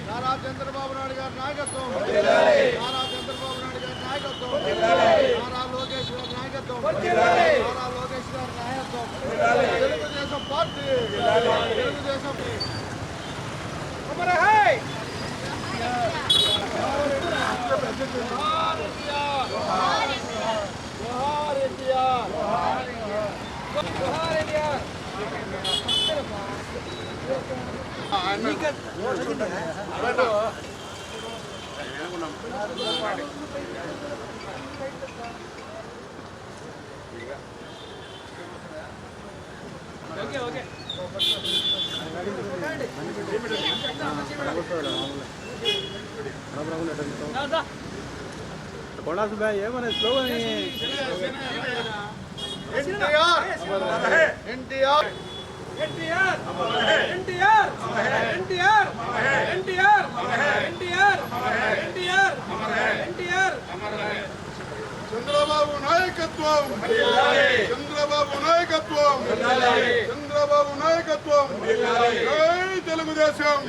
నారా చంద్రబాబు నాయుడు గారి నాయకత్వం, నారా చంద్రబాబు నాయుడు గారి నాయకత్వం, నారా లోకేష్ గారి నాయకత్వం, నారా లోకేష్ గారి నాయకత్వం, తెలుగుదేశం పార్టీ, తెలుగుదేశం कोणास भाई ये मने स्लोगन एनटीआर एनटीआर एनटीआर एनटीआर एनटीआर एनटीआर एनटीआर एनटीआर एनटीआर చంద్రబాబు నాయకత్వం, చంద్రబాబు నాయకత్వం, చంద్రబాబు నాయకత్వం, జై తెలుగుదేశం,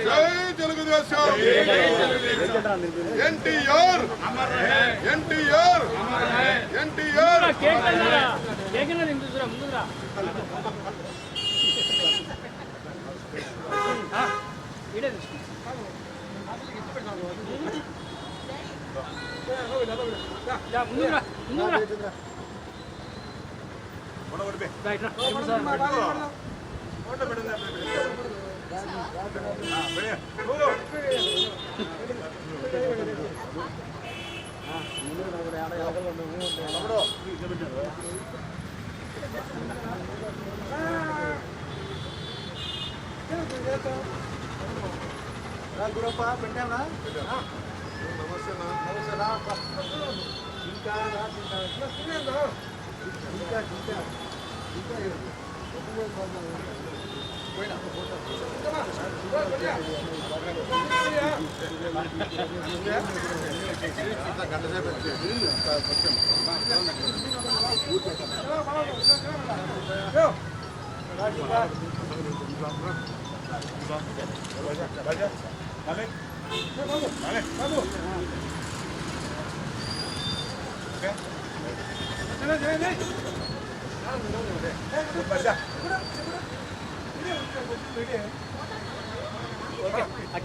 జై తెలుగుదేశం, ఎన్టీఆర్ ఎన్టీఆర్ ఎన్టీఆర్ గురప్ప పెట్టామా? నమస్తే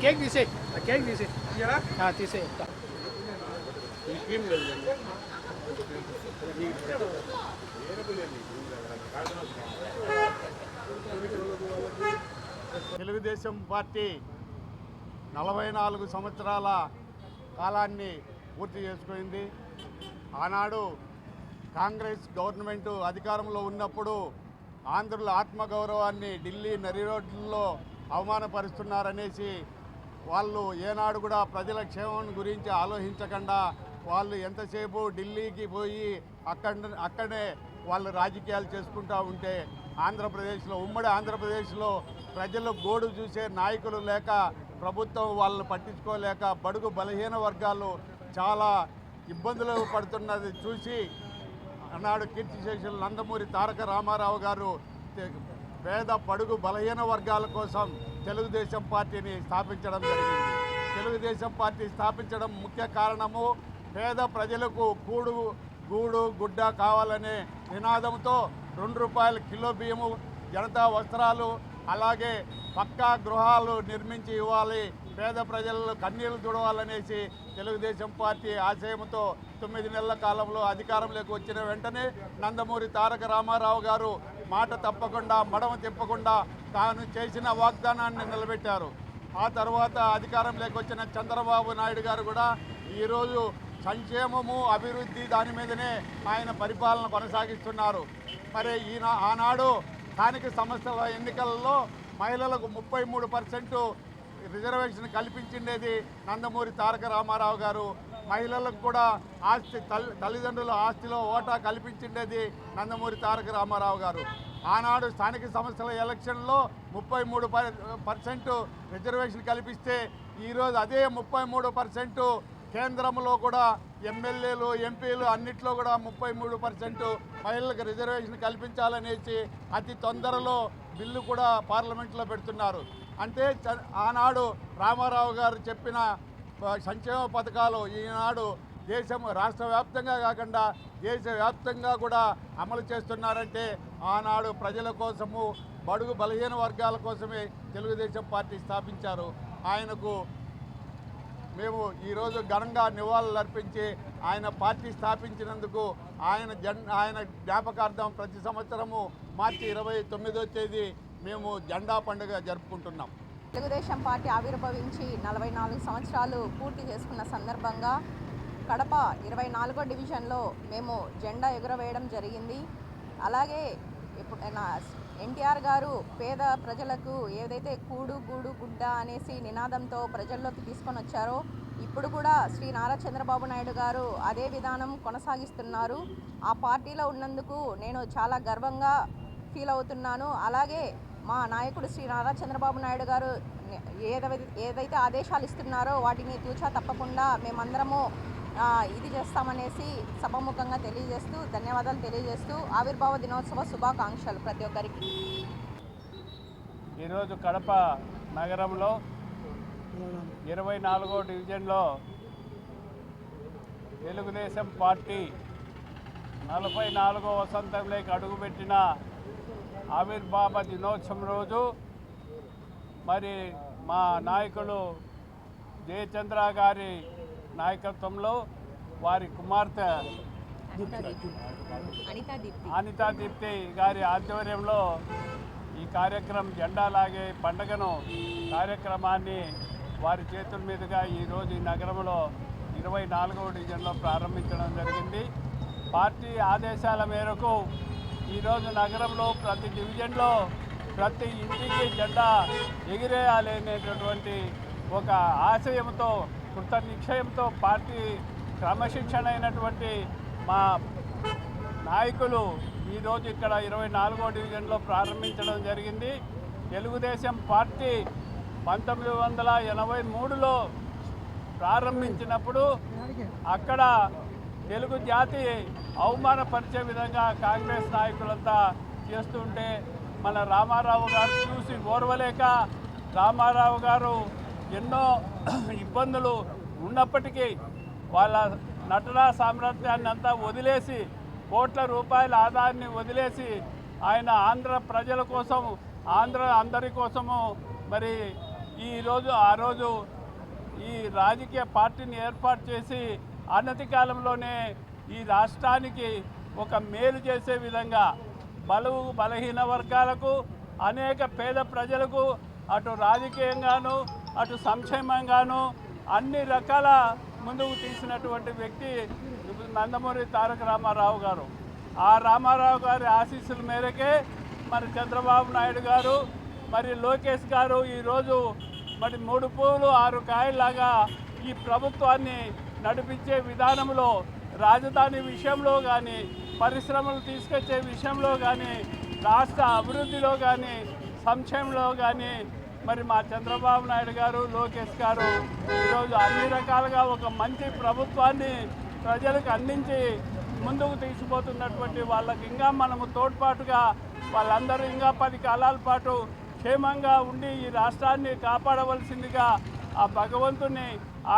కేక్ తీసే కేక్ తీసే తీసే తెలుగుదేశం పార్టీ 44 సంవత్సరాల కాలాన్ని పూర్తి చేసుకుంది. ఆనాడు కాంగ్రెస్ గవర్నమెంట్ అధికారంలో ఉన్నప్పుడు ఆంధ్రుల ఆత్మగౌరవాన్ని ఢిల్లీ నరి రోడ్లలో అవమానపరుస్తున్నారనేసి వాళ్ళు ఏనాడు కూడా ప్రజల క్షేమం గురించి ఆలోచించకుండా వాళ్ళు ఎంతసేపు ఢిల్లీకి పోయి అక్కడే వాళ్ళు రాజకీయాలు చేసుకుంటూ ఉంటే ఆంధ్రప్రదేశ్లో ఉమ్మడి ఆంధ్రప్రదేశ్లో ప్రజలు గోడు చూసే నాయకులు లేక ప్రభుత్వం వాళ్ళని పట్టించుకోలేక బడుగు బలహీన వర్గాలు చాలా ఇబ్బందులు పడుతున్నది చూసి ఆనాడు కీర్తిశేషులు నందమూరి తారక రామారావు గారు పేద పడుగు బలహీన వర్గాల కోసం తెలుగుదేశం పార్టీని స్థాపించడం జరిగింది. తెలుగుదేశం పార్టీ స్థాపించడం ముఖ్య కారణము పేద ప్రజలకు గూడు గుడ్డ కావాలనే నినాదంతో ₹2 కిలో బియ్యము, జనతా వస్త్రాలు, అలాగే పక్కా గృహాలు నిర్మించి ఇవ్వాలి, పేద ప్రజలు కన్నీళ్లు తుడవాలనేసి తెలుగుదేశం పార్టీ ఆశయంతో 9 నెలల కాలంలో అధికారంలోకి వచ్చిన వెంటనే నందమూరి తారక రామారావు గారు మాట తప్పకుండా మడమ తిప్పకుండా తాను చేసిన వాగ్దానాన్ని నిలబెట్టారు. ఆ తర్వాత అధికారంలోకి వచ్చిన చంద్రబాబు నాయుడు గారు కూడా ఈరోజు సంక్షేమము అభివృద్ధి దాని మీదనే ఆయన పరిపాలన కొనసాగిస్తున్నారు. మరి ఆనాడు స్థానిక సంస్థల ఎన్నికలలో మహిళలకు 33% రిజర్వేషన్ కల్పించిండేది నందమూరి తారక రామారావు గారు. మహిళలకు కూడా తల్లిదండ్రుల ఆస్తిలో ఓటా కల్పించిండేది నందమూరి తారక రామారావు గారు. ఆనాడు స్థానిక సంస్థల ఎలక్షన్లో 33% రిజర్వేషన్ కల్పిస్తే ఈరోజు అదే 33% కేంద్రంలో కూడా ఎమ్మెల్యేలు ఎంపీలు అన్నిట్లో కూడా 33% మహిళలకు రిజర్వేషన్ కల్పించాలనేసి అతి తొందరలో బిల్లు కూడా పార్లమెంట్లో పెడుతున్నారు. అంటే ఆనాడు రామారావు గారు చెప్పిన సంక్షేమ పథకాలు ఈనాడు రాష్ట్ర వ్యాప్తంగా కాకుండా దేశవ్యాప్తంగా కూడా అమలు చేస్తున్నారంటే ఆనాడు ప్రజల కోసము బడుగు బలహీన వర్గాల కోసమే తెలుగుదేశం పార్టీ స్థాపించారు. ఆయనకు మేము ఈరోజు ఘనంగా నివాళులు అర్పించి ఆయన పార్టీ స్థాపించినందుకు ఆయన జ్ఞాపకార్థం ప్రతి సంవత్సరము మార్చి 29వ తేదీ మేము జెండా పండుగ జరుపుకుంటున్నాం. తెలుగుదేశం పార్టీ ఆవిర్భవించి 44 సంవత్సరాలు పూర్తి చేసుకున్న సందర్భంగా కడప 24వ డివిజన్లో మేము జెండా ఎగురవేయడం జరిగింది. అలాగే ఇప్పుడు ఎన్టీఆర్ గారు పేద ప్రజలకు ఏదైతే కూడు గూడు గుడ్డ అనేసి నినాదంతో ప్రజల్లోకి తీసుకొని వచ్చారో ఇప్పుడు కూడా శ్రీ నారా చంద్రబాబు నాయుడు గారు అదే విధానం కొనసాగిస్తున్నారు. ఆ పార్టీలో ఉన్నందుకు నేను చాలా గర్వంగా ఫీల్ అవుతున్నాను. అలాగే మా నాయకుడు శ్రీ నారా చంద్రబాబు నాయుడు గారు ఏదైతే ఆదేశాలు ఇస్తున్నారో వాటిని తూచా తప్పకుండా మేమందరము ఇది చేస్తామనేసి సభాముఖంగా తెలియజేస్తూ ధన్యవాదాలు తెలియజేస్తూ ఆవిర్భావ దినోత్సవ శుభాకాంక్షలు ప్రతి ఒక్కరికి. ఈరోజు కడప నగరంలో 24వ డివిజన్లో తెలుగుదేశం పార్టీ 44వ వసంతంలోకి అడుగుపెట్టిన ఆవిర్భావ దినోత్సవం రోజు మరి మా నాయకులు జయచంద్ర గారి నాయకత్వంలో వారి కుమార్తె అనితా దీప్తి గారి ఆధ్వర్యంలో ఈ కార్యక్రమం జెండా లాగే పండుగను కార్యక్రమాన్ని వారి చేతుల మీదుగా ఈరోజు ఈ నగరంలో 24వ డివిజన్లో ప్రారంభించడం జరిగింది. పార్టీ ఆదేశాల మేరకు ఈరోజు నగరంలో ప్రతి డివిజన్లో ప్రతి ఇంటికి జెండా ఎగిరేయాలి అనేటటువంటి ఒక ఆశయంతో కృత నిశ్చయంతో పార్టీ క్రమశిక్షణ అయినటువంటి మా నాయకులు ఈరోజు ఇక్కడ 24వ డివిజన్లో ప్రారంభించడం జరిగింది. తెలుగుదేశం పార్టీ 1983లో ప్రారంభించినప్పుడు అక్కడ తెలుగు జాతి అవమానపరిచే విధంగా కాంగ్రెస్ నాయకులంతా చేస్తుంటే మన రామారావు గారు చూసి ఓర్వలేక రామారావు గారు ఎన్నో ఇబ్బందులు ఉన్నప్పటికీ వాళ్ళ నటనా సామ్రాజ్యాన్ని అంతా వదిలేసి కోట్ల రూపాయల ఆదాయాన్ని వదిలేసి ఆయన ఆంధ్ర ప్రజల కోసం అందరి కోసము మరి ఆ రోజు ఈ రాజకీయ పార్టీని ఏర్పాటు చేసి అనతి కాలంలోనే ఈ రాష్ట్రానికి ఒక మేలు చేసే విధంగా బలహీన వర్గాలకు అనేక పేద ప్రజలకు అటు రాజకీయంగాను అటు సంక్షేమంగాను అన్ని రకాల ముందుకు తీసినటువంటి వ్యక్తి నందమూరి తారక రామారావు గారు. ఆ రామారావు గారి ఆశీస్సుల మేరకే మరి చంద్రబాబు నాయుడు గారు మరి లోకేష్ గారు ఈరోజు మరి 3 పూలు 6 కాయల్లాగా ఈ ప్రభుత్వాన్ని నడిపించే విధానంలో రాజధాని విషయంలో కానీ పరిశ్రమలు తీసుకొచ్చే విషయంలో కానీ రాష్ట్ర అభివృద్ధిలో కానీ సంక్షేమంలో కానీ మరి మా చంద్రబాబు నాయుడు గారు లోకేష్ గారు ఈరోజు అన్ని రకాలుగా ఒక మంచి ప్రభుత్వాన్ని ప్రజలకు అందించి ముందుకు తీసుకుపోతున్నటువంటి వాళ్ళకి ఇంకా మనము తోడ్పాటుగా వాళ్ళందరూ ఇంకా 10 కాలాల పాటు క్షేమంగా ఉండి ఈ రాష్ట్రాన్ని కాపాడవలసిందిగా ఆ భగవంతుని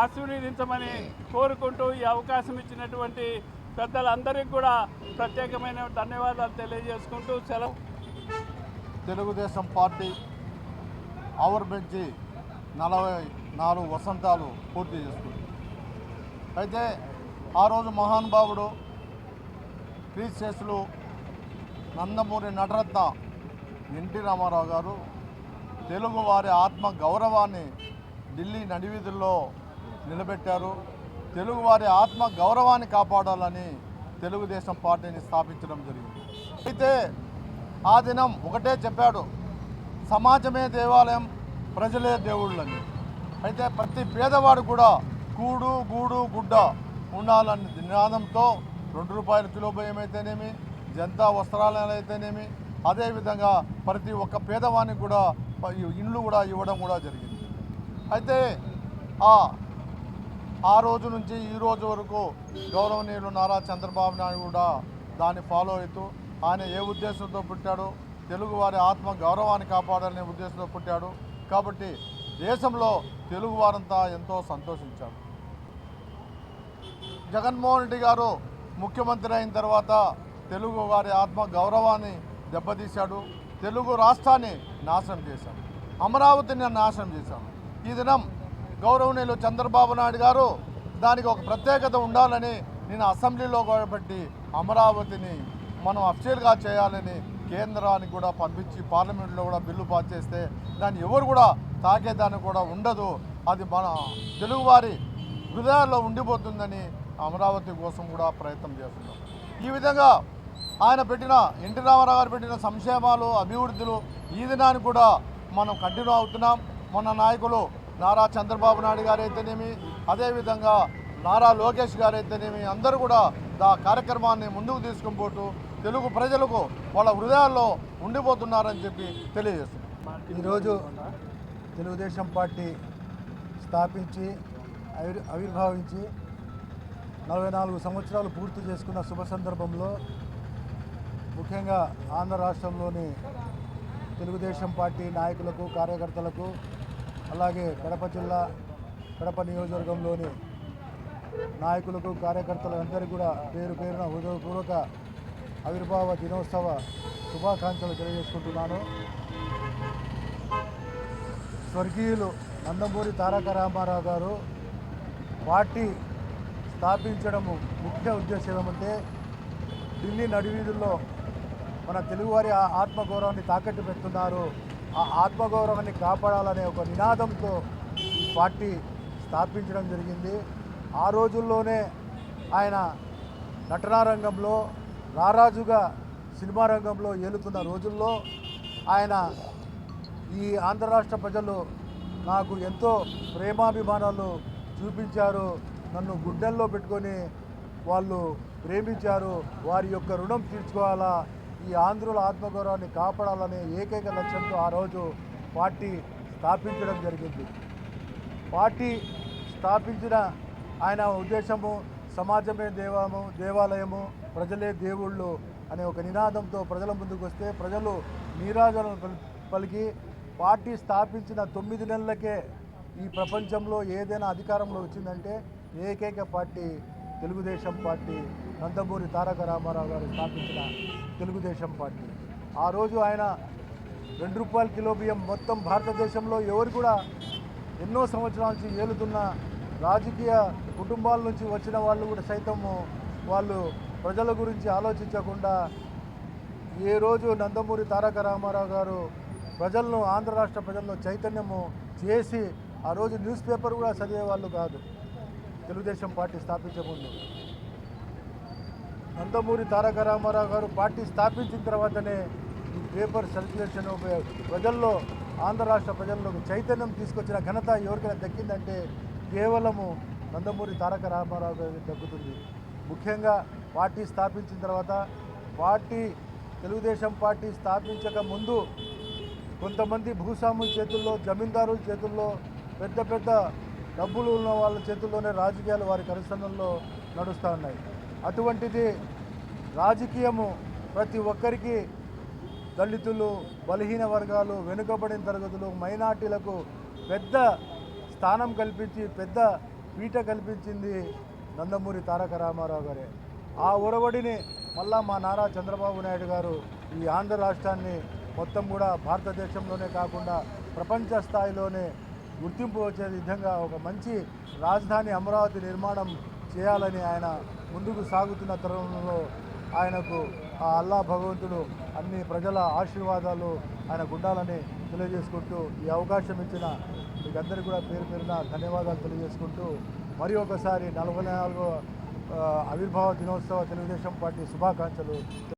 ఆశీర్వదించమని కోరుకుంటూ ఈ అవకాశం ఇచ్చినటువంటి పెద్దలందరికీ కూడా ప్రత్యేకమైన ధన్యవాదాలు తెలియజేసుకుంటూ సెలవు. తెలుగుదేశం పార్టీ ఆవిర్భవించి 44 వసంతాలు పూర్తి చేసుకుంది. అయితే ఆ రోజు మహానుభావుడు క్రీస్తులు నందమూరి నటరత్న ఎన్టీ రామారావు గారు తెలుగు వారి ఆత్మ గౌరవాన్ని ఢిల్లీ నడివీధుల్లో నిలబెట్టారు. తెలుగువారి ఆత్మ గౌరవాన్ని కాపాడాలని తెలుగుదేశం పార్టీని స్థాపించడం జరిగింది. అయితే ఆ దినం ఒకటే చెప్పాడు, సమాజమే దేవాలయం, ప్రజలే దేవుళ్ళని. అయితే ప్రతి పేదవాడు కూడా కూడు గూడు గుడ్డ ఉండాలనే నినాదంతో 2 రూపాయల కిలో బియ్యం అయితేనేమి, జనతా వస్త్రాలయాలు అయితేనేమి, అదేవిధంగా ప్రతి ఒక్క పేదవానికి కూడా ఇండ్లు కూడా ఇవ్వడం కూడా జరిగింది. అయితే ఆ ఆ రోజు నుంచి ఈ రోజు వరకు గౌరవనీయులు నారా చంద్రబాబు నాయుడు కూడా దాన్ని ఫాలో అవుతూ ఆయన ఏ ఉద్దేశంతో పుట్టాడో తెలుగు వారి ఆత్మ గౌరవాన్ని కాపాడాలనే ఉద్దేశంతో పుట్టాడు. కాబట్టి దేశంలో తెలుగు వారంతా ఎంతో సంతోషించారు. జగన్మోహన్ రెడ్డి గారు ముఖ్యమంత్రి అయిన తర్వాత తెలుగు వారి ఆత్మ గౌరవాన్ని దెబ్బతీశాడు. తెలుగు రాష్ట్రాన్ని నాశనం చేశాడు, అమరావతిని నాశనం చేశాడు. ఈ దినం గౌరవనీయులు చంద్రబాబు నాయుడు గారు దానికి ఒక ప్రత్యేకత ఉండాలని నేను అసెంబ్లీలో పెట్టి అమరావతిని మనం అఫీషియల్గా చేయాలని కేంద్రానికి కూడా పంపించి పార్లమెంట్లో కూడా బిల్లు పాస్ చేస్తే దాన్ని ఎవరు కూడా తాకేదాన్ని కూడా ఉండదు. అది మన తెలుగువారి హృదయాల్లో ఉండిపోతుందని అమరావతి కోసం కూడా ప్రయత్నం చేస్తున్నాం. ఈ విధంగా ఆయన పెట్టిన ఎన్టీ రామారావు గారు పెట్టిన సంక్షేమాలు అభివృద్ధులు ఈ దినానికి కూడా మనం కంటిన్యూ అవుతున్నాం. మన నాయకులు నారా చంద్రబాబు నాయుడు గారు అయితేనేమి, అదేవిధంగా నారా లోకేష్ గారు అయితేనేమి అందరూ కూడా ఆ కార్యక్రమాన్ని ముందుకు తీసుకుని పోతూ తెలుగు ప్రజలకు వాళ్ళ హృదయాల్లో ఉండిపోతున్నారని చెప్పి తెలియజేస్తున్నాం. ఈరోజు తెలుగుదేశం పార్టీ స్థాపించి ఆవిర్భావించి 44 సంవత్సరాలు పూర్తి చేసుకున్న శుభ సందర్భంలో ముఖ్యంగా ఆంధ్ర రాష్ట్రంలోని తెలుగుదేశం పార్టీ నాయకులకు, కార్యకర్తలకు, అలాగే కడప జిల్లా కడప నియోజకవర్గంలోని నాయకులకు, కార్యకర్తలందరికీ కూడా పేరు పేరున హృదయపూర్వక ఆవిర్భావ దినోత్సవ శుభాకాంక్షలు తెలియజేసుకుంటున్నాను. స్వర్గీయులు నందమూరి తారక రామారావు గారు పార్టీ స్థాపించడము ముఖ్య ఉద్దేశం ఏమంటే ఢిల్లీ నడివీధుల్లో మన తెలుగువారి ఆత్మగౌరవాన్ని తాకట్టు పెడుతున్నారు, ఆ ఆత్మగౌరవాన్ని కాపాడాలనే ఒక నినాదంతో ఈ పార్టీ స్థాపించడం జరిగింది. ఆ రోజుల్లోనే ఆయన నటనా రంగంలో రారాజుగా సినిమా రంగంలో ఏలుతున్న రోజుల్లో ఆయన ఈ ఆంధ్ర రాష్ట్ర ప్రజలు నాకు ఎంతో ప్రేమాభిమానాలు చూపించారు, నన్ను గుండెల్లో పెట్టుకొని వాళ్ళు ప్రేమించారు, వారి యొక్క రుణం తీర్చుకోవాలా, ఈ ఆంధ్రుల ఆత్మగౌరవాన్ని కాపాడాలనే ఏకైక లక్ష్యంతో ఆ రోజు పార్టీ స్థాపించడం జరిగింది. పార్టీ స్థాపించిన ఆయన ఉద్దేశము సమాజమే దేవాలయము, ప్రజలే దేవుళ్ళు అనే ఒక నినాదంతో ప్రజల ముందుకు వస్తే ప్రజలు నీరాజనం పలికి పార్టీ స్థాపించిన 9 నెలలకే ఈ ప్రపంచంలో ఏదైనా అధికారంలో వచ్చిందంటే ఏకైక పార్టీ తెలుగుదేశం పార్టీ, నందమూరి తారక రామారావు గారు స్థాపించిన తెలుగుదేశం పార్టీ. ఆ రోజు ఆయన ₹2 కిలో బియ్యం మొత్తం భారతదేశంలో ఎవరు కూడా ఎన్నో సంవత్సరాల నుంచి ఏలుతున్న రాజకీయ కుటుంబాల నుంచి వచ్చిన వాళ్ళు కూడా సైతము వాళ్ళు ప్రజల గురించి ఆలోచించకుండా ఏ రోజు నందమూరి తారక రామారావు గారు ప్రజలను, ఆంధ్ర రాష్ట్ర ప్రజలను చైతన్యము చేసి ఆ రోజు న్యూస్ పేపర్ కూడా చదివేవాళ్ళు కాదు. తెలుగుదేశం పార్టీ స్థాపించే ముందు నందమూరి తారక రామారావు గారు పార్టీ స్థాపించిన తర్వాతనే ఈ పేపర్ సర్క్యులేషన్ ప్రజల్లో, ఆంధ్ర రాష్ట్ర ప్రజల్లో చైతన్యం తీసుకొచ్చిన ఘనత ఎవరికైనా దక్కిందంటే కేవలము నందమూరి తారక రామారావు గారికి దక్కుతుంది. ముఖ్యంగా పార్టీ స్థాపించిన తర్వాత తెలుగుదేశం పార్టీ స్థాపించక ముందు కొంతమంది భూస్వాముల చేతుల్లో, జమీందారుల చేతుల్లో, పెద్ద పెద్ద డబ్బులు ఉన్న వాళ్ళ చేతుల్లోనే రాజకీయాలు వారి కనుసన్నల్లో నడుస్తూ ఉన్నాయి. అటువంటిది రాజకీయము ప్రతి ఒక్కరికి, దళితులు, బలహీన వర్గాలు, వెనుకబడిన తరగతులు, మైనార్టీలకు పెద్ద స్థానం కల్పించి పెద్ద పీట కల్పించింది నందమూరి తారక రామారావు గారే. ఆ ఒరవడిని మళ్ళా మా నారా చంద్రబాబు నాయుడు గారు ఈ ఆంధ్ర రాష్ట్రాన్ని మొత్తం కూడా భారతదేశంలోనే కాకుండా ప్రపంచ స్థాయిలోనే గుర్తింపు వచ్చే విధంగా ఒక మంచి రాజధాని అమరావతి నిర్మాణం చేయాలని ఆయన ముందుకు సాగుతున్న తరుణంలో ఆయనకు ఆ అల్లా భగవంతుడు అన్ని ప్రజల ఆశీర్వాదాలు ఆయనకు ఉండాలని తెలియజేసుకుంటూ ఈ అవకాశం ఇచ్చిన మీకందరికీ కూడా పేరు పేరున ధన్యవాదాలు తెలియజేసుకుంటూ మరి ఒకసారి 44వ ఆవిర్భావ దినోత్సవ తెలుగుదేశం పార్టీ శుభాకాంక్షలు.